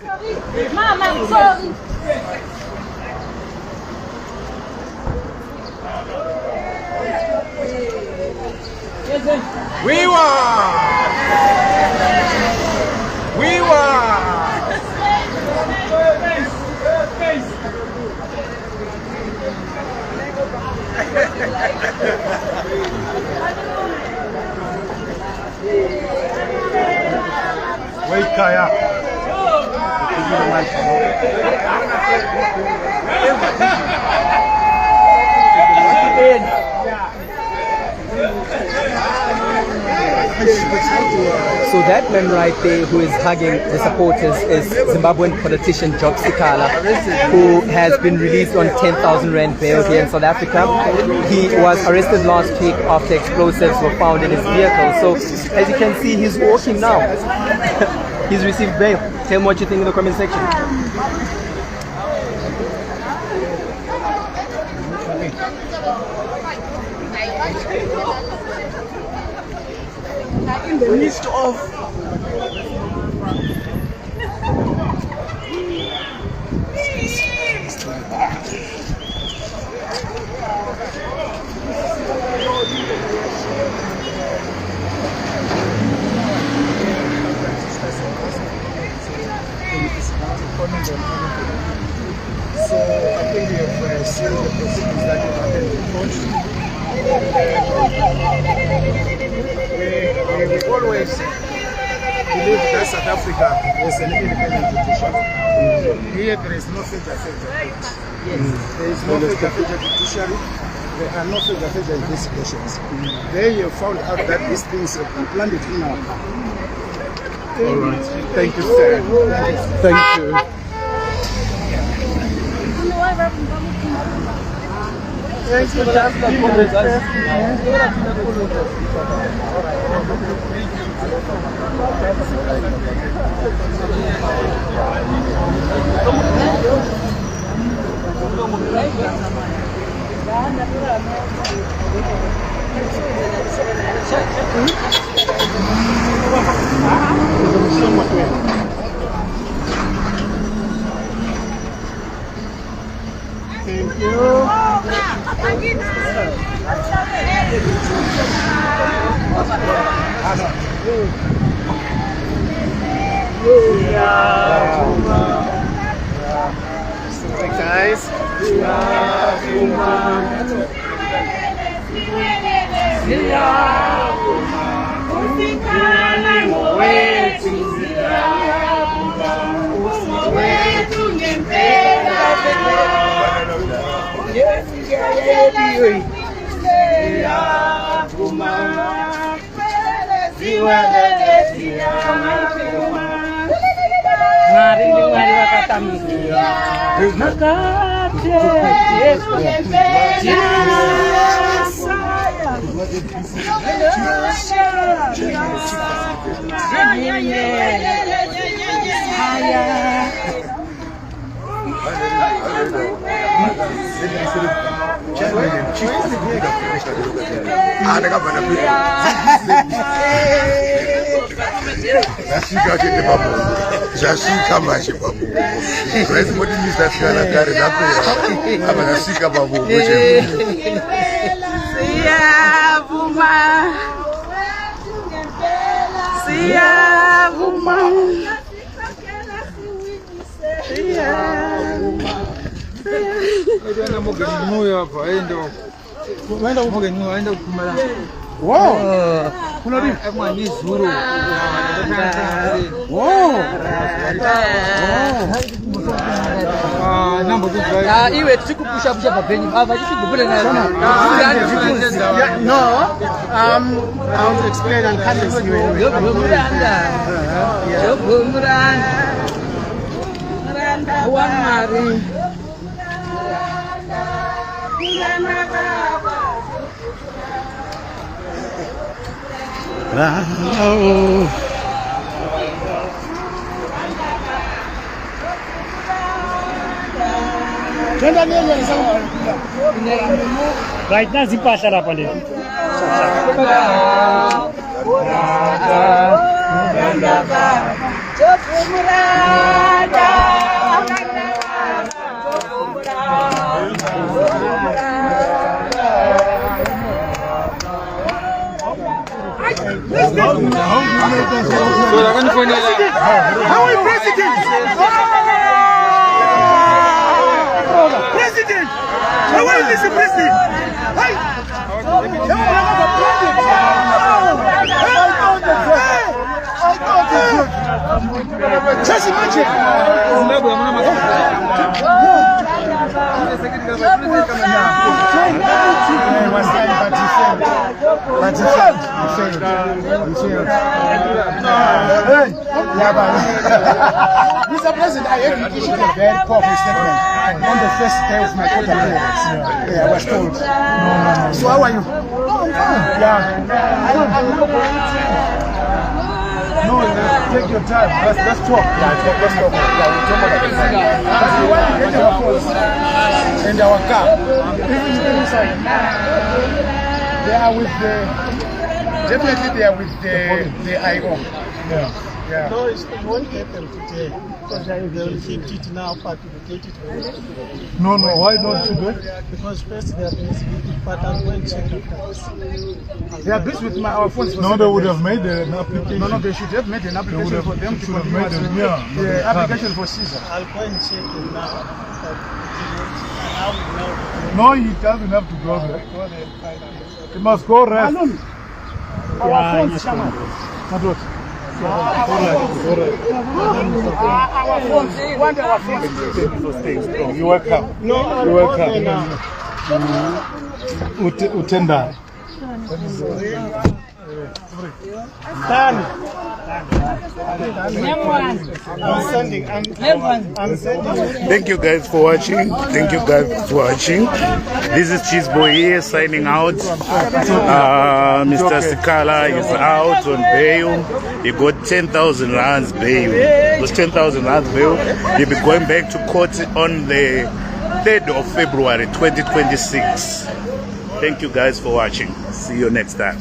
Mama, I'm sorry. We won! We won! Wait, Kaya. So that man right there who is hugging the supporters is Zimbabwean politician Job Sikhala, who has been released on 10,000 rand bail here in South Africa. He was arrested last week after explosives were found in his vehicle. So as you can see, he's walking now. He's received bail. Tell me what you think in the comment section. In the midst of so I think we have seen the proceedings that have happened in court. We always believe that South Africa is an independent judiciary. Here there is no federal. There is no federal judiciary. There are no federal investigations. There you found out that these things have been planted in our car. All right. Thank you, sir. Thank you. Thank you. Guys, Zashika manje babu. Kwezi modi Mr. Sikhala kare lapho. Abangashika babu nje. Siyavuma. Siyavuma. Ndio mugeni moyo hapa, aenda. Waenda mugeni moyo, aenda kumala. Wow! Kuna nini? Ni zuru. Wow! Nambo tu drive. Iwe tukupusha pusha pabeni. Vachikubule na. No, I want to explain and cut this you anyway. Right now zipasha lapha le. How are you, President? President! How are you, Mr. President? Hey! Just imagine! Mr. President, I have issued a very powerful statement on the first day of my court appearance. Yeah, I was told. So how are you? Yeah. No, take your time. Let's talk. Yeah, let's talk. Yeah, we'll talk about it. Get our phones and our car. They are with the. Definitely, they are with the IO. Yeah. Yeah. No, it won't happen today because they will keep it now, participate it. No, why not today? Because first they are busy with it, but I'm going to check it out. They are busy with our phones. No, they would have made an application. No, they should have made an application for them to have made continue the application for Caesar. I'll go and check it now. No, he doesn't have to go there. He must go rest. Our phones, Shaman. Our phones. One day our phones. You welcome. No, You welcome. now. Utenda. Done. I'm sending. Thank you guys for watching. This is Cheese Boy here signing out. Mr. Sikhala is out on bail. He got 10,000 rands bail. Those 10,000 rands bail. He'll be going back to court on the 3rd of February 2026. Thank you guys for watching. See you next time.